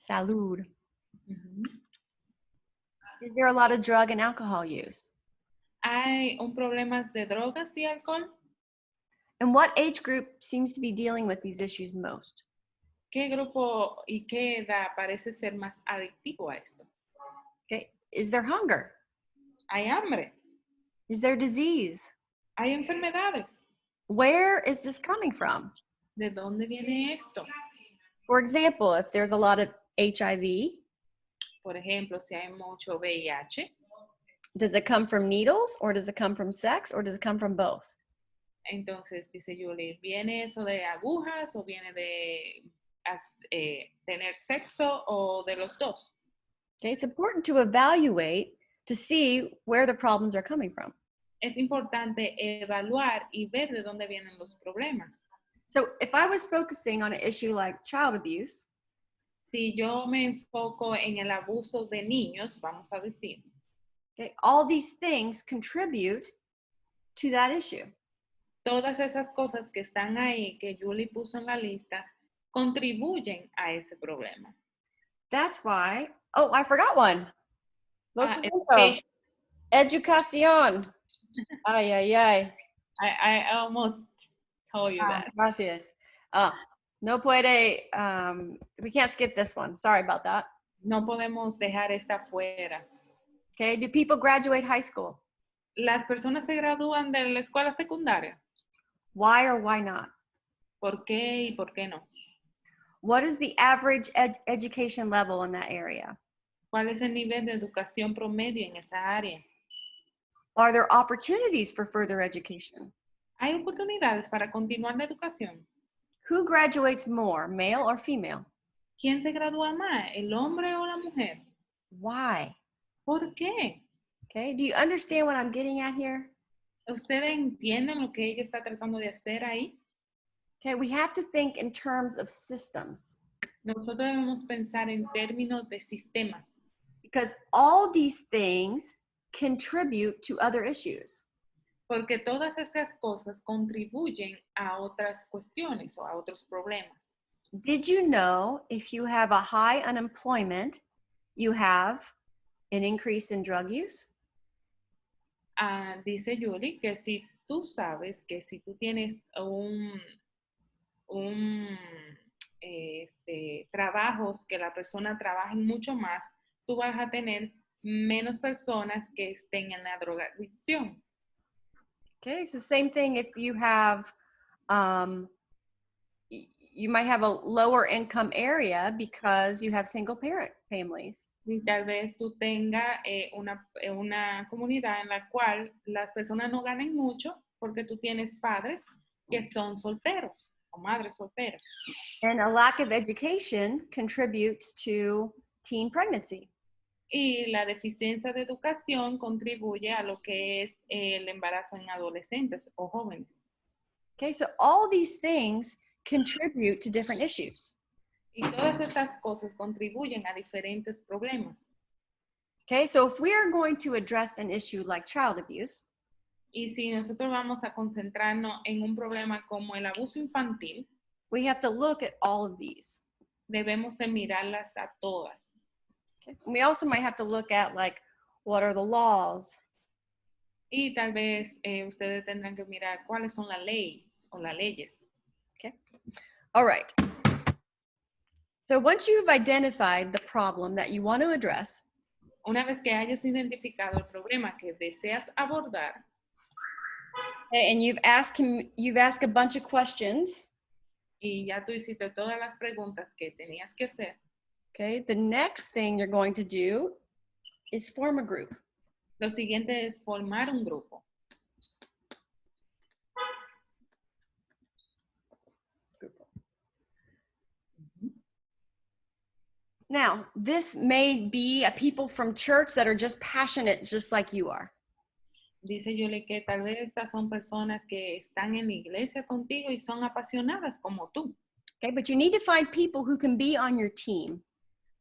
Salud. Ujú. Is there a lot of drug and alcohol use? ¿Hay un problemas de drogas y alcohol? And what age group seems to be dealing with these issues most? ¿Qué grupo y qué edad parece ser más adictivo a esto? Okay. Is there hunger? ¿Hay hambre? Is there disease? ¿Hay enfermedades? Where is this coming from? ¿De dónde viene esto? For example, if there's a lot of HIV, Por ejemplo, si hay mucho VIH, does it come from needles or does it come from sex or does it come from both? entonces dice Julie, ¿viene eso de agujas o viene de tener sexo o de los dos? Okay, it's important to evaluate to see where the problems are coming from. Es importante evaluar y ver de dónde vienen los problemas. So if I was focusing on an issue like child abuse, Si yo me enfoco en el abuso de niños, vamos a decir, okay, all these things contribute to that issue. todas esas cosas que están ahí, que Julie puso en la lista, contribuyen a ese problema. That's why, oh, I forgot one. Lo siento. Education. Educación. Ay, ay, ay. I almost told you that. Gracias. No puede, we can't skip this one. Sorry about that. No podemos dejar esta fuera. Okay, do people graduate high school? Las personas se gradúan de la escuela secundaria. Why or why not? ¿Por qué y por qué no? What is the average education level in that area? ¿Cuál es el nivel de educación promedio en esa área? Are there opportunities for further education? ¿Hay oportunidades para continuar la educación? Who graduates more, male or female? ¿Quién se gradúa más, el hombre o la mujer? Why? ¿Por qué? Okay, do you understand what I'm getting at here? ¿Ustedes entienden lo que ella está tratando de hacer ahí? Okay, we have to think in terms of systems. Nosotros debemos pensar en términos de sistemas. Because all these things contribute to other issues. Porque todas esas cosas contribuyen a otras cuestiones o a otros problemas. Did you know if you have a high unemployment, you have an increase in drug use? Dice Julie que si tú sabes que si tú tienes trabajos que la persona trabaje mucho más, tú vas a tener menos personas que estén en la drogadicción. Okay, it's the same thing if you have, you might have a lower income area because you have single parent families. Y tal vez tú tengas una comunidad en la cual las personas no ganen mucho porque tú tienes padres que son solteros o madres solteras. And a lack of education contributes to teen pregnancy. Y la deficiencia de educación contribuye a lo que es el embarazo en adolescentes o jóvenes. Okay, so all these things contribute to different issues. Y todas estas cosas contribuyen a diferentes problemas. Okay, so if we are going to address an issue like child abuse, y si nosotros vamos a concentrarnos en un problema como el abuso infantil, we have to look at all of these. Debemos de mirarlas a todas. Okay. We also might have to look at like, what are the laws? Y tal vez ustedes tendrán que mirar cuáles son las leyes o las leyes. Okay. All right. So once you've identified the problem that you want to address, una vez que hayas identificado el problema que deseas abordar, and you've asked a bunch of questions, y ya tú hiciste todas las preguntas que tenías que hacer, okay, the next thing you're going to do is form a group. Lo siguiente es formar un grupo. Now, this may be a people from church that are just passionate, just like you are. Dice Yuli que tal vez estas son personas que están en la iglesia contigo y son apasionadas como tú. Okay, but you need to find people who can be on your team.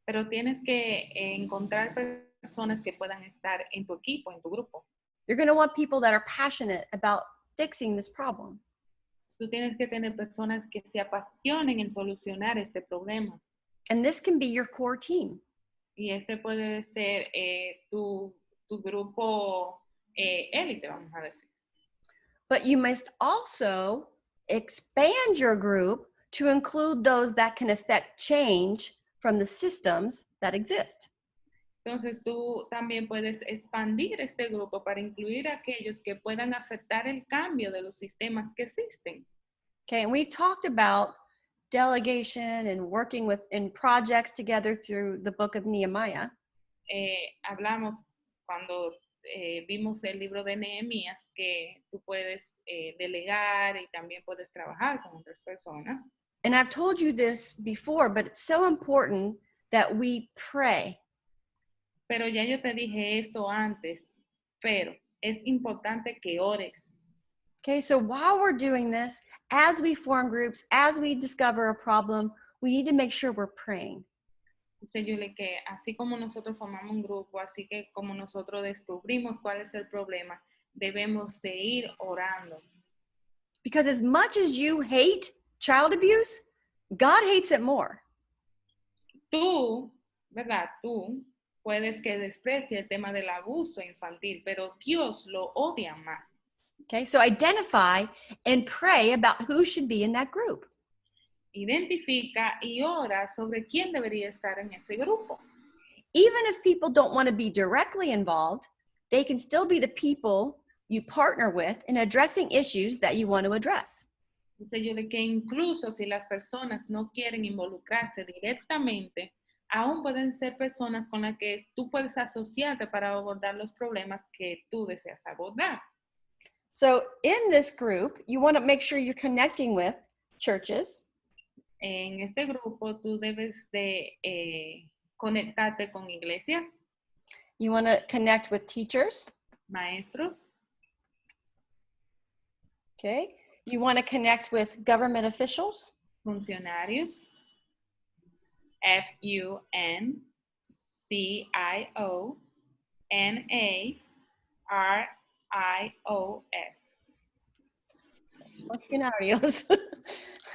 Pero tienes que encontrar personas que puedan estar en tu equipo, en tu grupo. You're going to want people that are passionate about fixing this problem. Tú tienes que tener personas que se apasionen en solucionar este problema. And this can be your core team. Y este puede ser tu grupo élite, vamos a decir. But you must also expand your group to include those that can affect change from the systems that exist. Entonces tú también puedes expandir este grupo para incluir a aquellos que puedan afectar el cambio de los sistemas que existen. Okay, and we've talked about delegation and working in projects together through the book of Nehemiah. Hablamos cuando vimos el libro de Nehemías que tú puedes delegar y también puedes trabajar con otras personas. And I've told you this before, but it's so important that we pray. Pero ya yo te dije esto antes, pero es importante que ores. Okay, so while we're doing this, as we form groups, as we discover a problem, we need to make sure we're praying. Dice Julie que así como nosotros formamos un grupo, así que como nosotros descubrimos cuál es el problema, debemos de ir orando. Because as much as you hate child abuse, God hates it more. Tú, ¿verdad? Tú puedes que desprecie el tema del abuso infantil, pero Dios lo odia más. Okay, so identify and pray about who should be in that group. Identifica y ora sobre quién debería estar en ese grupo. Even if people don't want to be directly involved, they can still be the people you partner with in addressing issues that you want to address. Dice yo de que incluso si las personas no quieren involucrarse directamente, aún pueden ser personas con las que tú puedes asociarte para abordar los problemas que tú deseas abordar. So in this group, you want to make sure you're connecting with churches. En este grupo tú debes de conectarte con iglesias, You want to connect with teachers. maestros, Okay. You want to connect with government officials. funcionarios, funcionarios. Funcionarios.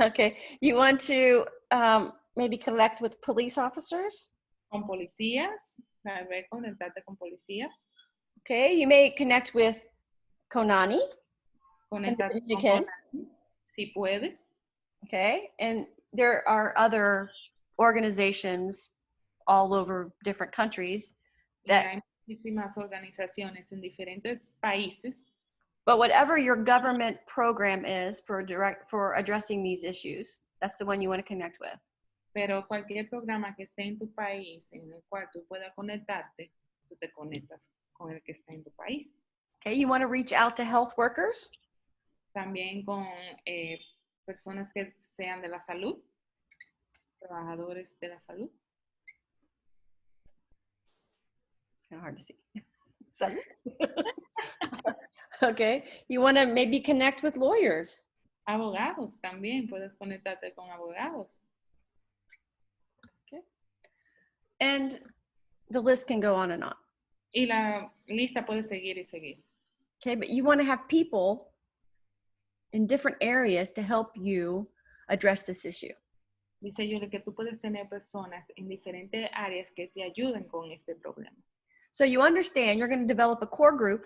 Okay. You want to maybe connect with police officers. Con policías, tal vez conectarte con policías, Okay. You may connect with Konani. conectarte con Dominican. Konami, si puedes. Okay. And there are other organizations all over different countries Y that, hay muchísimas organizaciones en diferentes países, but whatever your government program is for addressing these issues, that's the one you want to connect with. pero cualquier programa que esté en tu país en el cual tú puedas conectarte, tú te conectas con el que está en tu país. Okay. You want to reach out to health workers. También con personas que sean de la salud, trabajadores de la salud. It's kind of hard to see. Salud. Okay. You want to maybe connect with lawyers. Abogados también, puedes conectarte con abogados. Okay. And the list can go on and on. Y la lista puede seguir y seguir. Okay. But you want to have people in different areas to help you address this issue. Dice Yuri que tú puedes tener personas en diferentes áreas que te ayuden con este problema. So you understand you're going to develop a core group,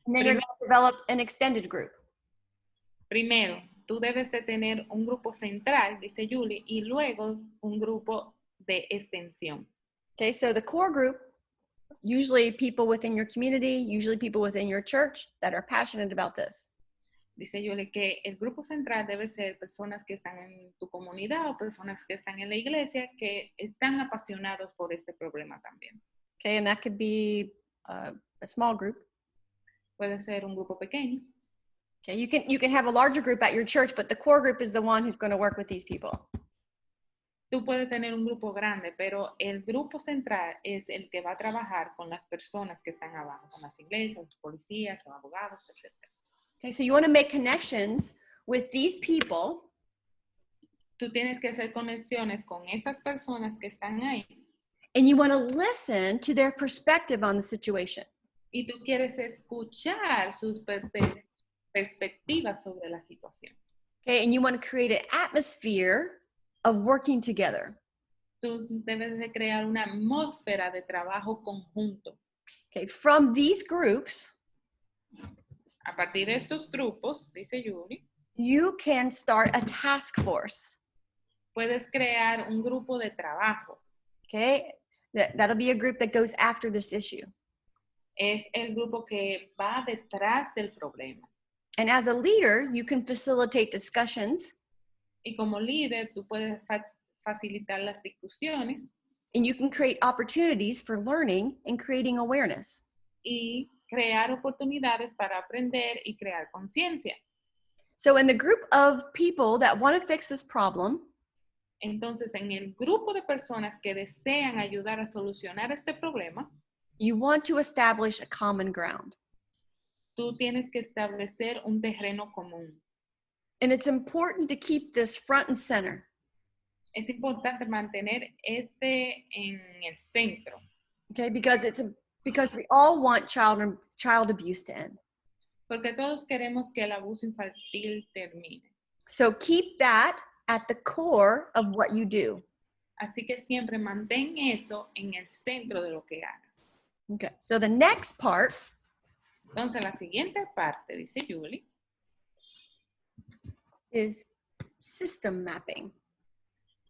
and then you're going to develop an extended group. Primero, tú debes de tener un grupo central, dice Julie, y luego un grupo de extensión. Okay, so the core group, usually people within your community, usually people within your church that are passionate about this. Dice Julie que el grupo central debe ser personas que están en tu comunidad o personas que están en la iglesia que están apasionados por este problema también. Okay, and that could be a small group. Puede ser un grupo pequeño. Okay, you can have a larger group at your church, but the core group is the one who's going to work with these people. Tú puedes tener un grupo grande, pero el grupo central es el que va a trabajar con las personas que están abajo, con las iglesias, los policías, los abogados, etc. Okay, so you want to make connections with these people. Tú tienes que hacer conexiones con esas personas que están ahí. And you want to listen to their perspective on the situation. Y tú quieres escuchar sus perspectivas sobre la situación. Okay, and you want to create an atmosphere of working together. Tú debes de crear una atmósfera de trabajo conjunto. Okay, from these groups, A partir de estos grupos, dice Julie, you can start a task force. puedes crear un grupo de trabajo. Okay, that'll be a group that goes after this issue. Es el grupo que va detrás del problema. And as a leader, you can facilitate discussions. Y como líder, tú puedes facilitar las discusiones And you can create opportunities for learning and creating awareness. y crear oportunidades para aprender y crear conciencia. So in the group of people that want to fix this problem, Entonces, en el grupo de personas que desean ayudar a solucionar este problema, you want to establish a common ground. tú tienes que establecer un terreno común. And it's important to keep this front and center. Es importante mantener este en el centro, Okay, because we all want child abuse to end. porque todos queremos que el abuso infantil termine. So keep that at the core of what you do. Así que siempre mantén eso en el centro de lo que hagas. Okay, so the next part Entonces, la siguiente parte, dice Julie, is system mapping.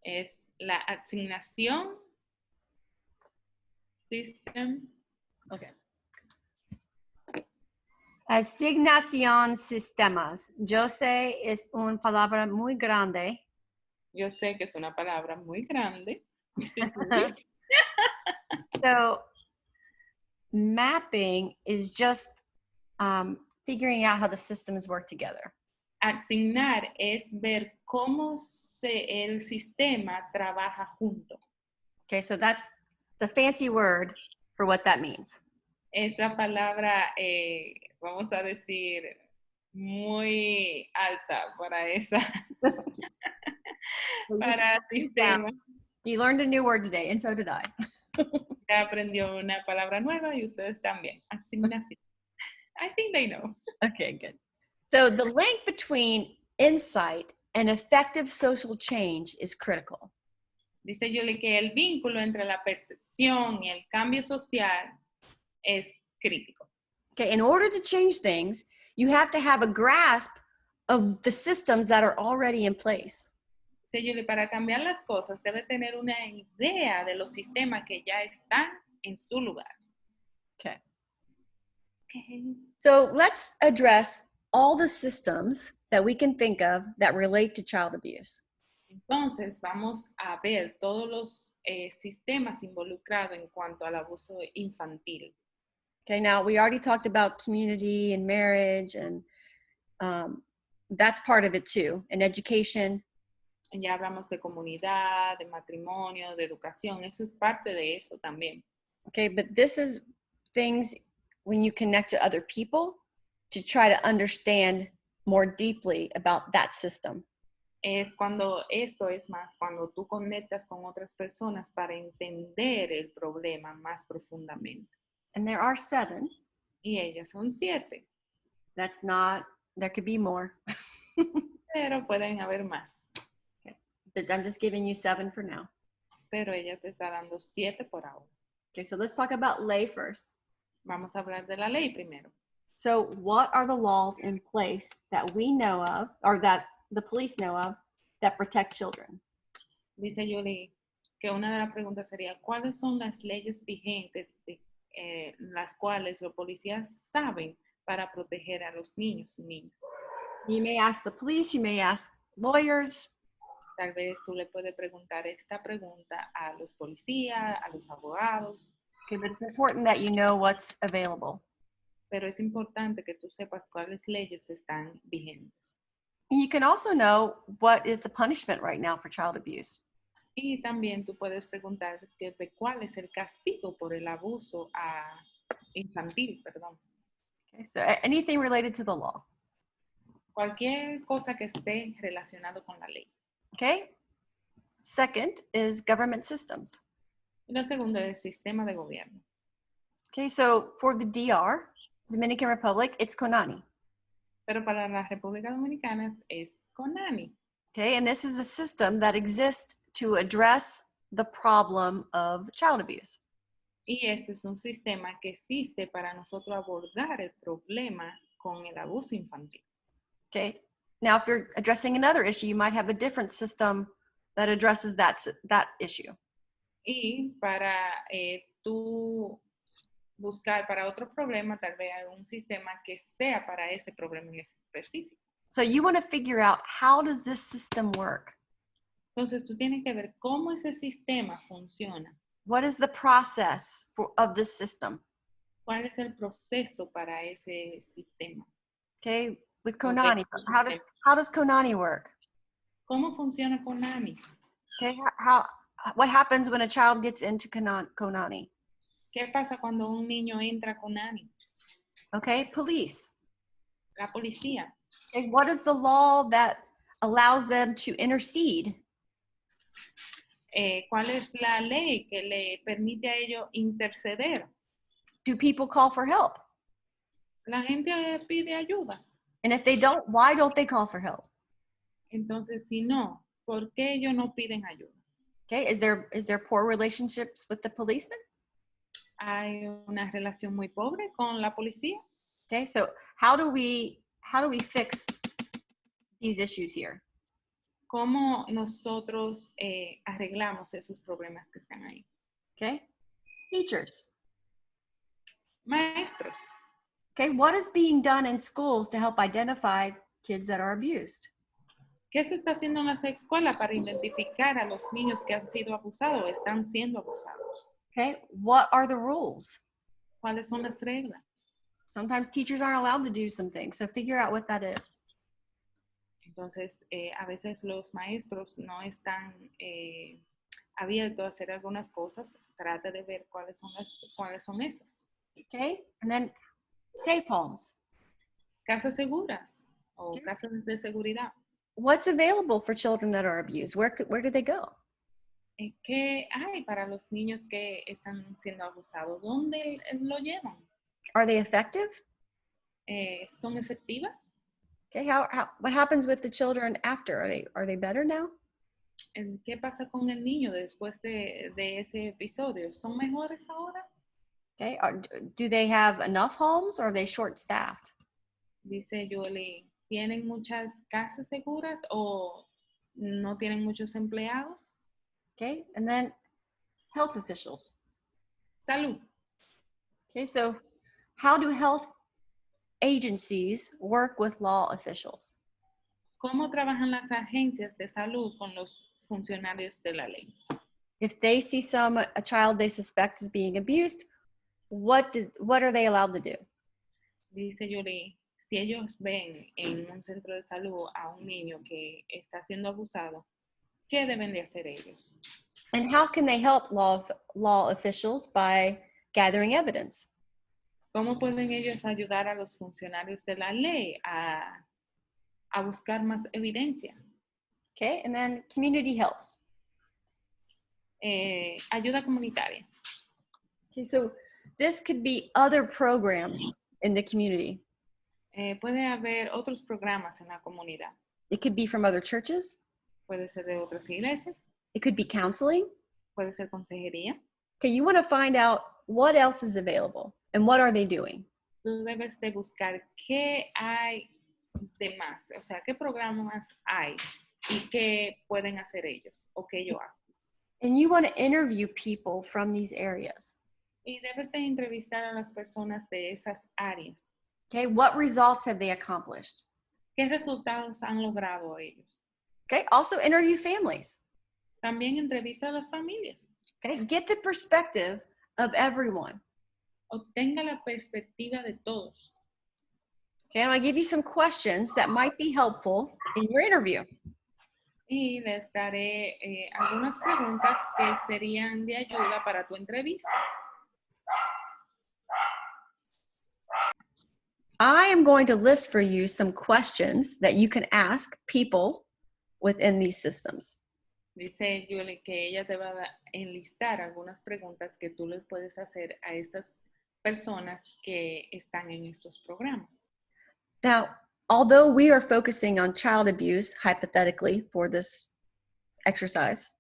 es la asignación system. Okay. Asignación sistemas. Yo sé es una palabra muy grande. Yo sé que es una palabra muy grande. Dice Julie. So mapping is just figuring out how the systems work together. Asignar es ver cómo el sistema trabaja junto. Okay, so that's the fancy word for what that means. Es la palabra, vamos a decir, muy alta para esa, para sistema. You learned a new word today, and so did I. Ya aprendió una palabra nueva y ustedes también. Asignación. I think they know. Okay, good. So the link between insight and effective social change is critical. Dice Julie que el vínculo entre la percepción y el cambio social es crítico. Okay, in order to change things, you have to have a grasp of the systems that are already in place. Dice Julie, para cambiar las cosas debe tener una idea de los sistemas que ya están en su lugar. Okay. Okay. So let's address all the systems that we can think of that relate to child abuse. Entonces, vamos a ver todos los sistemas involucrados en cuanto al abuso infantil. Okay, now we already talked about community and marriage, and that's part of it too, and education. Ya hablamos de comunidad, de matrimonio, de educación, eso es parte de eso también. Okay, but this is things when you connect to other people to try to understand more deeply about that system. Esto es más cuando tú conectas con otras personas para entender el problema más profundamente. And there are 7. Y ellas son 7. That's not, there could be more. Pero pueden haber más. Okay. But I'm just giving you 7 for now. Pero ella te está dando 7 por ahora. Okay, so let's talk about lay first. Vamos a hablar de la ley primero. So what are the laws in place that we know of, or that the police know of, that protect children? Dice Julie que una de las preguntas sería, ¿cuáles son las leyes vigentes las cuales los policías saben para proteger a los niños y niñas? You may ask the police, you may ask lawyers. Tal vez tú le puedes preguntar esta pregunta a los policías, a los abogados. Okay, but it's important that you know what's available. Pero es importante que tú sepas cuáles leyes están vigentes. You can also know what is the punishment right now for child abuse. Y también tú puedes preguntar de cuál es el castigo por el abuso infantil, perdón. Okay, so anything related to the law. Cualquier cosa que esté relacionado con la ley. Okay. Second is government systems. Y lo segundo es el sistema de gobierno. Okay, so for the DR, Dominican Republic, it's CONANI. Pero para la República Dominicana es CONANI. Okay, and this is a system that exists to address the problem of child abuse. Y este es un sistema que existe para nosotros abordar el problema con el abuso infantil. Okay, now if you're addressing another issue, you might have a different system that addresses that issue. Y para tú buscar para otro problema, tal vez hay un sistema que sea para ese problema en específico. So you want to figure out, how does this system work? Entonces tú tienes que ver cómo ese sistema funciona. What is the process of this system? ¿Cuál es el proceso para ese sistema? Okay, with Okay. Konani, how does Konani work? ¿Cómo funciona Konani? Okay, what happens when a child gets into Konani? ¿Qué pasa cuando un niño entra a Konani? Okay, police. La policía. Okay, what is the law that allows them to intercede? ¿Cuál es la ley que le permite a ellos interceder? Do people call for help? La gente pide ayuda. And if they don't, why don't they call for help? Entonces, si no, ¿por qué ellos no piden ayuda? Okay, is there poor relationships with the policemen? Hay una relación muy pobre con la policía. Okay, so how do we fix these issues here? ¿Cómo nosotros arreglamos esos problemas que están ahí? Okay, teachers. Maestros. Okay, what is being done in schools to help identify kids that are abused? ¿Qué se está haciendo en las escuelas para identificar a los niños que han sido abusados o están siendo abusados? Okay, what are the rules? ¿Cuáles son las reglas? Sometimes teachers aren't allowed to do some things, so figure out what that is. Entonces, a veces los maestros no están abiertos a hacer algunas cosas. Trata de ver cuáles son esas. Okay, and then safe homes. Casas seguras o Okay. casas de seguridad. What's available for children that are abused? Where do they go? ¿Qué hay para los niños que están siendo abusados? ¿Dónde lo llevan? Are they effective? ¿Son efectivas? Okay, what happens with the children after? Are they better now? ¿Qué pasa con el niño después de ese episodio? ¿Son mejores ahora? Okay, do they have enough homes, or are they short-staffed? Dice Julie, ¿tienen muchas casas seguras o no tienen muchos empleados? Okay, and then health officials. Salud. Okay, so how do health agencies work with law officials? ¿Cómo trabajan las agencias de salud con los funcionarios de la ley? If they see a child they suspect is being abused, what are they allowed to do? Dice Yuri, si ellos ven en un centro de salud a un niño que está siendo abusado, ¿qué deben de hacer ellos? And how can they help law officials? By gathering evidence. ¿Cómo pueden ellos ayudar a los funcionarios de la ley a buscar más evidencia? Okay, and then community helps. Ayuda comunitaria. Okay, so this could be other programs in the community. Puede haber otros programas en la comunidad. It could be from other churches. Puede ser de otras iglesias. It could be counseling. Puede ser consejería. Okay, you want to find out what else is available and what are they doing. Tú debes de buscar qué hay de más, o sea, qué programas hay y qué pueden hacer ellos o qué ellos hacen. And you want to interview people from these areas. Y debes de entrevistar a las personas de esas áreas. Okay, what results have they accomplished? ¿Qué resultados han logrado ellos? Okay, also interview families. También entrevista a las familias. Okay, get the perspective of everyone. Obtenga la perspectiva de todos. Okay, I'm going to give you some questions that might be helpful in your interview. Y les daré algunas preguntas que serían de ayuda para tu entrevista. I am going to list for you some questions that you can ask people within these systems. Dice Julie que ella te va a enlistar algunas preguntas que tú les puedes hacer a estas personas que están en estos programas. Now, although we are focusing on child abuse, hypothetically, for this exercise,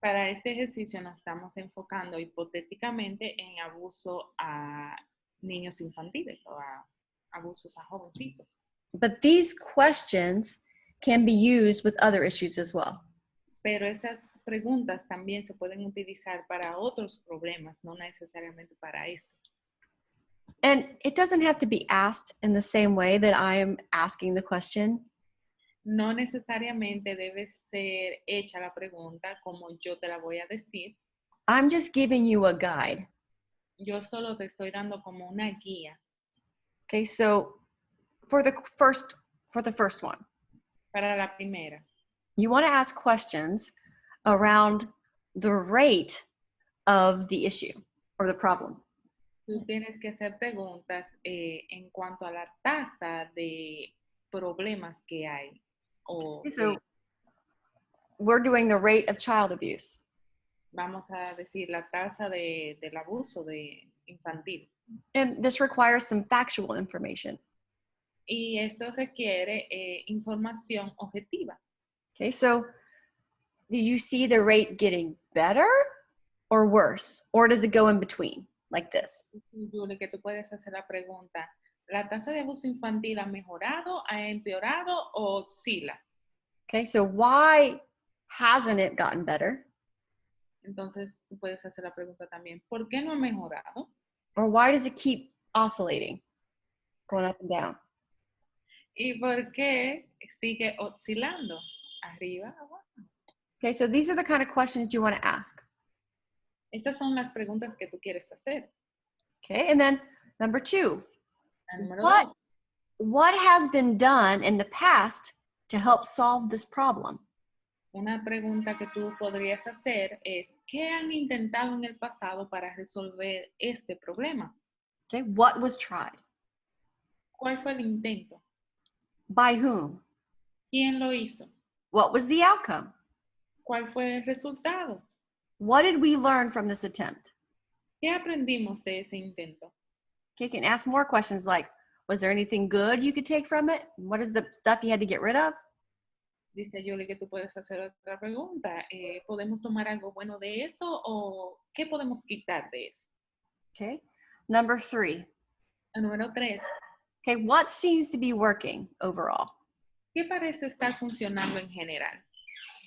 Para este ejercicio nos estamos enfocando hipotéticamente en abuso a niños infantiles o a abusos a jovencitos. but these questions can be used with other issues as well. Pero estas preguntas también se pueden utilizar para otros problemas, no necesariamente para esto. And it doesn't have to be asked in the same way that I am asking the question. No necesariamente debe ser hecha la pregunta como yo te la voy a decir. I'm just giving you a guide. Yo solo te estoy dando como una guía. Okay, so for the first one, Para la primera, you want to ask questions around the rate of the issue or the problem. tú tienes que hacer preguntas en cuanto a la tasa de problemas que hay. Okay, so we're doing the rate of child abuse. Vamos a decir la tasa del abuso infantil. And this requires some factual information. Y esto requiere información objetiva. Okay, so do you see the rate getting better or worse? Or does it go in between like this? Julie, que tú puedes hacer la pregunta, ¿la tasa de abuso infantil ha mejorado, ha empeorado o oscila? Okay, so why hasn't it gotten better? Entonces tú puedes hacer la pregunta también, ¿por qué no ha mejorado? Or why does it keep oscillating, going up and down? ¿Y por qué sigue oscilando? Arriba, abajo. Okay, so these are the kind of questions you want to ask. Estas son las preguntas que tú quieres hacer. Okay, and then number 2, La número 2. what has been done in the past to help solve this problem? Una pregunta que tú podrías hacer es, ¿qué han intentado en el pasado para resolver este problema? Okay, what was tried? ¿Cuál fue el intento? By whom? ¿Quién lo hizo? What was the outcome? ¿Cuál fue el resultado? What did we learn from this attempt? ¿Qué aprendimos de ese intento? Okay, you can ask more questions like, was there anything good you could take from it? What is the stuff you had to get rid of? Dice Julie que tú puedes hacer otra pregunta. ¿Podemos tomar algo bueno de eso o qué podemos quitar de eso? Okay, number 3. La número 3. Okay, what seems to be working overall? ¿Qué parece estar funcionando en general?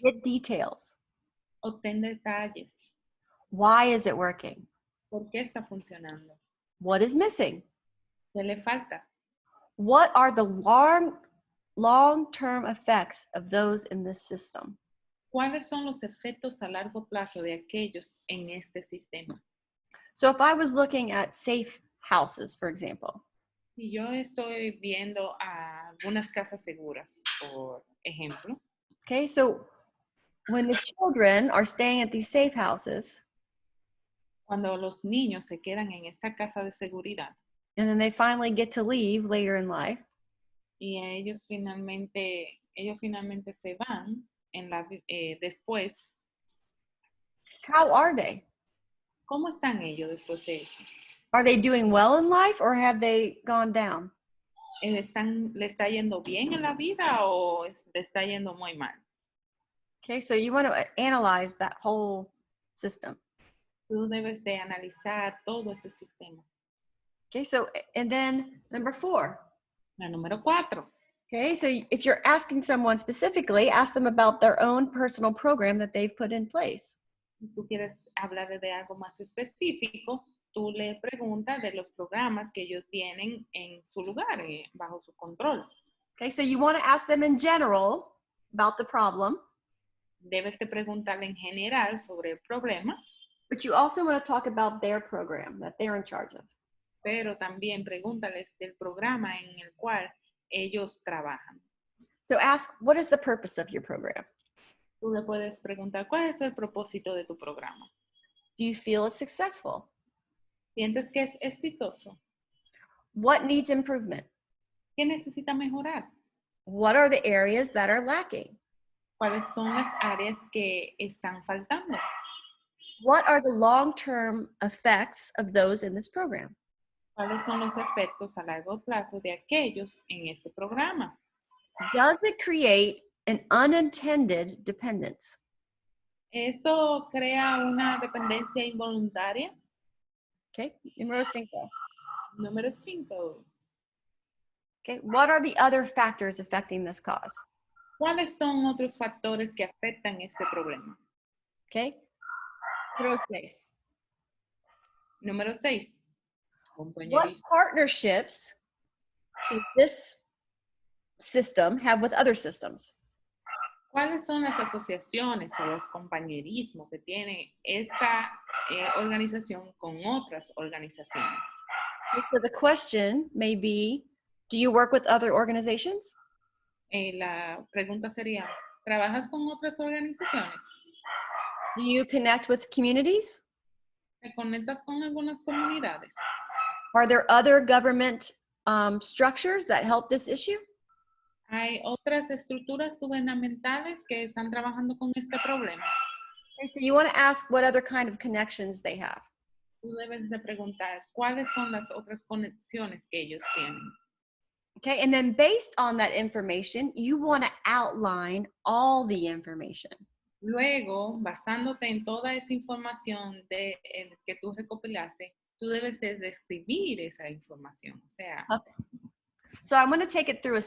Get details. Obtén detalles. Why is it working? ¿Por qué está funcionando? What is missing? ¿Qué le falta? What are the long-term effects of those in this system? ¿Cuáles son los efectos a largo plazo de aquellos en este sistema? So if I was looking at safe houses, for example, Si yo estoy viendo a algunas casas seguras, por ejemplo, okay, so when the children are staying at these safe houses, cuando los niños se quedan en esta casa de seguridad and then they finally get to leave later in life, y ellos finalmente se van después, how are they? ¿cómo están ellos después de eso? Are they doing well in life or have they gone down? ¿Le está yendo bien en la vida o le está yendo muy mal? Okay, so you want to analyze that whole system. Tú debes de analizar todo ese sistema. Okay, so, and then number 4. La número 4. Okay, so if you're asking someone specifically, ask them about their own personal program that they've put in place. Si tú quieres hablar de algo más específico, tú le preguntas de los programas que ellos tienen en su lugar, bajo su control. Okay, so you want to ask them in general about the problem, Debes de preguntarle en general sobre el problema, but you also want to talk about their program that they're in charge of. pero también pregúntales del programa en el cual ellos trabajan. So ask, what is the purpose of your program? Tú le puedes preguntar, ¿cuál es el propósito de tu programa? Do you feel it's successful? ¿Sientes que es exitoso? What needs improvement? ¿Qué necesita mejorar? What are the areas that are lacking? ¿Cuáles son las áreas que están faltando? What are the long-term effects of those in this program? ¿Cuáles son los efectos a largo plazo de aquellos en este programa? Does it create an unintended dependence? ¿Esto crea una dependencia involuntaria? Okay, número 5. Número 5. Okay, what are the other factors affecting this cause? ¿Cuáles son otros factores que afectan este problema? Okay, número 6. Número 6. What Compañerismo. partnerships does this system have with other systems? ¿Cuáles son las asociaciones o los compañerismos que tiene esta organización con otras organizaciones? Okay, so the question may be, do you work with other organizations? La pregunta sería, ¿trabajas con otras organizaciones? Do you connect with communities? ¿Te conectas con algunas comunidades? Are there other government structures that help this issue? ¿Hay otras estructuras gubernamentales que están trabajando con este problema? Okay, so you want to ask what other kind of connections they have. Tú debes de preguntar cuáles son las otras conexiones que ellos tienen. Okay, and then based on that information, you want to outline all the information. Luego, basándote en toda esa información que tú recopilaste, tú debes de describir esa información. O sea, Okay. So I'm going to take it through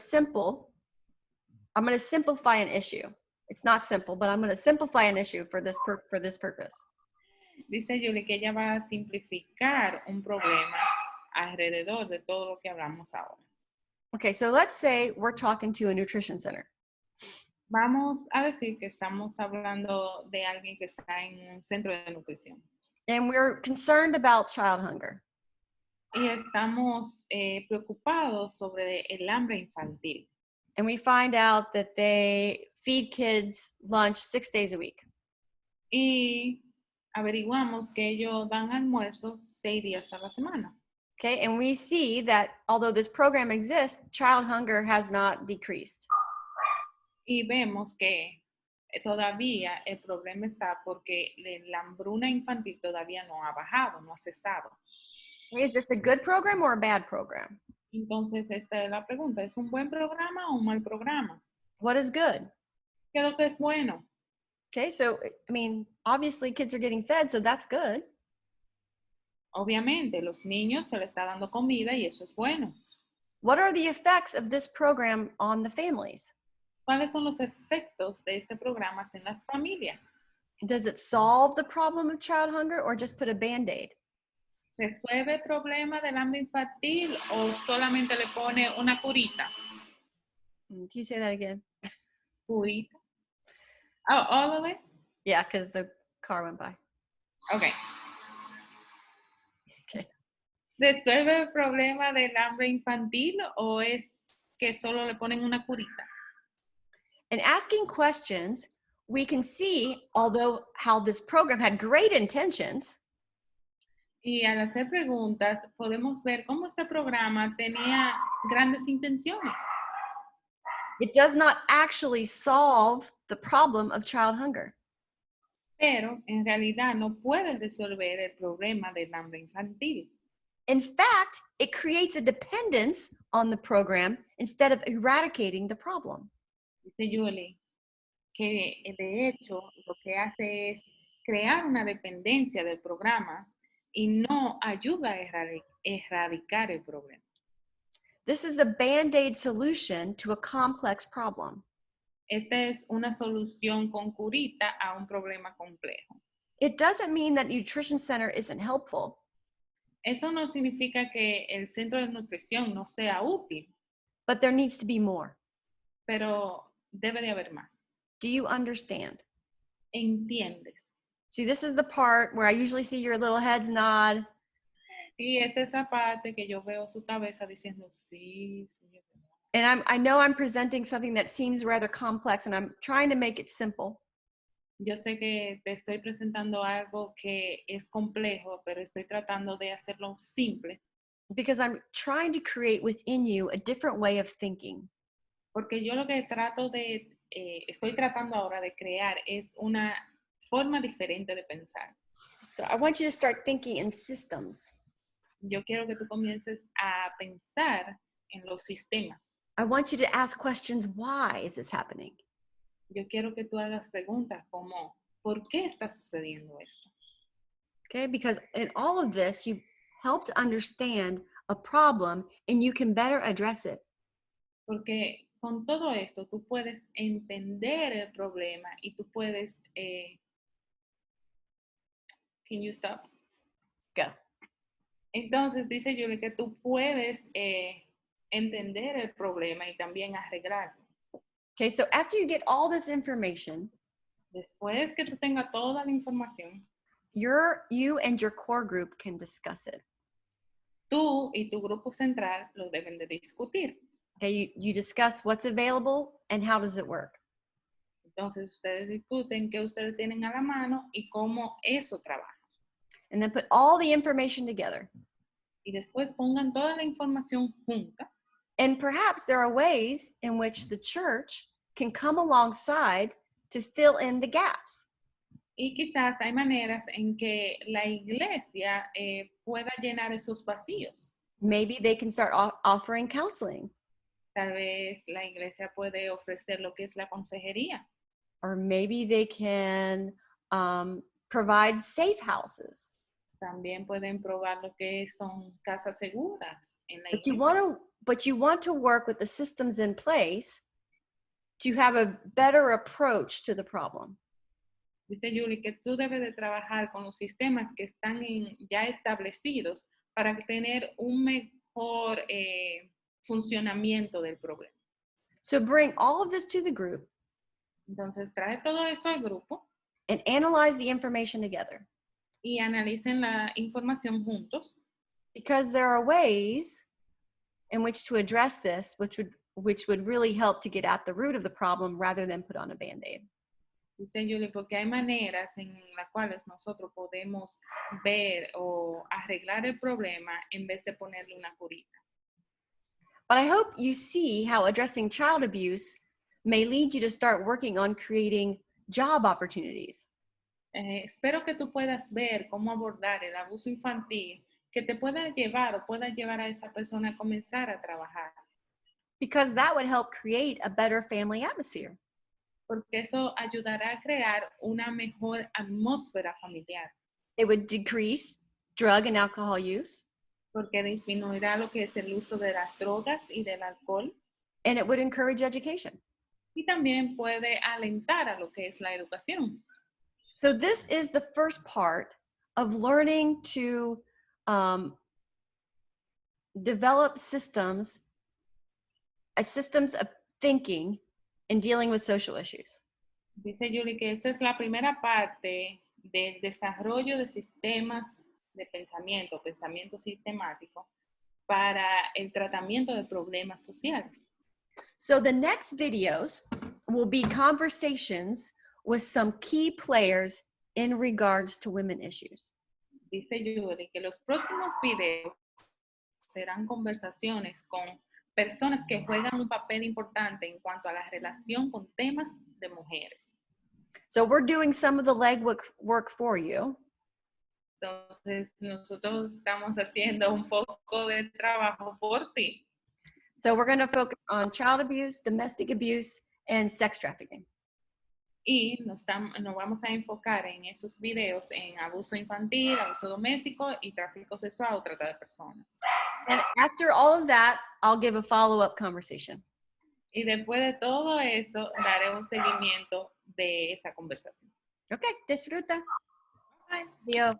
I'm going to simplify an issue. It's not simple, but I'm going to simplify an issue for this purpose. dice Julie que ella va a simplificar un problema alrededor de todo lo que hablamos ahora. Okay, so let's say we're talking to a nutrition center. Vamos a decir que estamos hablando de alguien que está en un centro de nutrición. And we're concerned about child hunger. Y estamos preocupados sobre el hambre infantil. And we find out that they feed kids lunch 6 days a week. Y averiguamos que ellos dan almuerzo 6 días a la semana. Okay, and we see that although this program exists, child hunger has not decreased. Y vemos que todavía el problema está porque la hambruna infantil todavía no ha bajado, no ha cesado. Is this a good program or a bad program? Entonces, esta es la pregunta. ¿Es un buen programa o un mal programa? What is good? ¿Qué es lo que es bueno? Okay, so I mean, obviously kids are getting fed, so that's good. Obviamente, los niños se les está dando comida y eso es bueno. What are the effects of this program on the families? ¿Cuáles son los efectos de este programa en las familias? Does it solve the problem of child hunger or just put a band-aid? ¿Resuelve el problema del hambre infantil o solamente le pone una curita? Can you say that again? Curita. Oh, all of it? Yeah, because the car went by. Okay. Okay. ¿Resuelve el problema del hambre infantil o es que solo le ponen una curita? And asking questions, we can see, although how this program had great intentions, Y al hacer preguntas, podemos ver cómo este programa tenía grandes intenciones, it does not actually solve the problem of child hunger. pero en realidad no puede resolver el problema del hambre infantil. In fact, it creates a dependence on the program instead of eradicating the problem. Dice Julie que de hecho lo que hace es crear una dependencia del programa y no ayuda a erradicar el problema. This is a band-aid solution to a complex problem. Esta es una solución con curita a un problema complejo. It doesn't mean that the nutrition center isn't helpful, Eso no significa que el centro de nutrición no sea útil, but there needs to be more. pero debe de haber más. Do you understand? ¿Entiendes? See, this is the part where I usually see your little heads nod. Y esta es esa parte que yo veo su cabeza diciendo, sí, sí. And I know I'm presenting something that seems rather complex, and I'm trying to make it simple. Yo sé que te estoy presentando algo que es complejo, pero estoy tratando de hacerlo simple. Because I'm trying to create within you a different way of thinking. Porque yo lo que estoy tratando ahora de crear es una forma diferente de pensar. So I want you to start thinking in systems. yo quiero que tú comiences a pensar en los sistemas. I want you to ask questions. Why is this happening? Yo quiero que tú hagas preguntas como, ¿por qué está sucediendo esto? Okay, because in all of this, you helped understand a problem and you can better address it. Porque con todo esto tú puedes entender el problema y tú puedes, can you stop? Go. Entonces dice Julie que tú puedes entender el problema y también arreglarlo. Okay, so after you get all this information, Después que tú tengas toda la información, you and your core group can discuss it. tú y tu grupo central lo deben de discutir. Okay, you discuss what's available and how does it work. Entonces ustedes discuten qué ustedes tienen a la mano y cómo eso trabaja. And then put all the information together. Y después pongan toda la información junta. And perhaps there are ways in which the church can come alongside to fill in the gaps. Y quizás hay maneras en que la iglesia pueda llenar esos vacíos. Maybe they can start offering counseling. Tal vez la iglesia puede ofrecer lo que es la consejería. Or maybe they can provide safe houses. También pueden probar lo que son casas seguras en la But iglesia. you want to work with the systems in place to have a better approach to the problem. Dice Julie que tú debes de trabajar con los sistemas que están ya establecidos para tener un mejor funcionamiento del problema. So bring all of this to the group. Entonces trae todo esto al grupo. And analyze the information together. Y analicen la información juntos. Because there are ways in which to address this, which would really help to get at the root of the problem rather than put on a Band-Aid. Dice Julie, porque hay maneras en las cuales nosotros podemos ver o arreglar el problema en vez de ponerle una curita. But I hope you see how addressing child abuse may lead you to start working on creating job opportunities. Espero que tú puedas ver cómo abordar el abuso infantil que te pueda llevar o pueda llevar a esa persona a comenzar a trabajar. Because that would help create a better family atmosphere. Porque eso ayudará a crear una mejor atmósfera familiar. It would decrease drug and alcohol use. Porque disminuirá lo que es el uso de las drogas y del alcohol. And it would encourage education. Y también puede alentar a lo que es la educación. So this is the first part of learning to develop systems of thinking in dealing with social issues. Dice Julie que esta es la primera parte del desarrollo de sistemas de pensamiento sistemático para el tratamiento de problemas sociales. So the next videos will be conversations with some key players in regards to women issues. Dice Julie que los próximos videos serán conversaciones con personas que juegan un papel importante en cuanto a la relación con temas de mujeres. So we're doing some of the legwork for you. Entonces, nosotros estamos haciendo un poco de trabajo por ti. So we're going to focus on child abuse, domestic abuse, and sex trafficking. Y nos vamos a enfocar en esos videos en abuso infantil, abuso doméstico y tráfico sexual o trata de personas. And after all of that, I'll give a follow-up conversation. Y después de todo eso, daré un seguimiento de esa conversación. Okay, disfruta. Bye. Dio.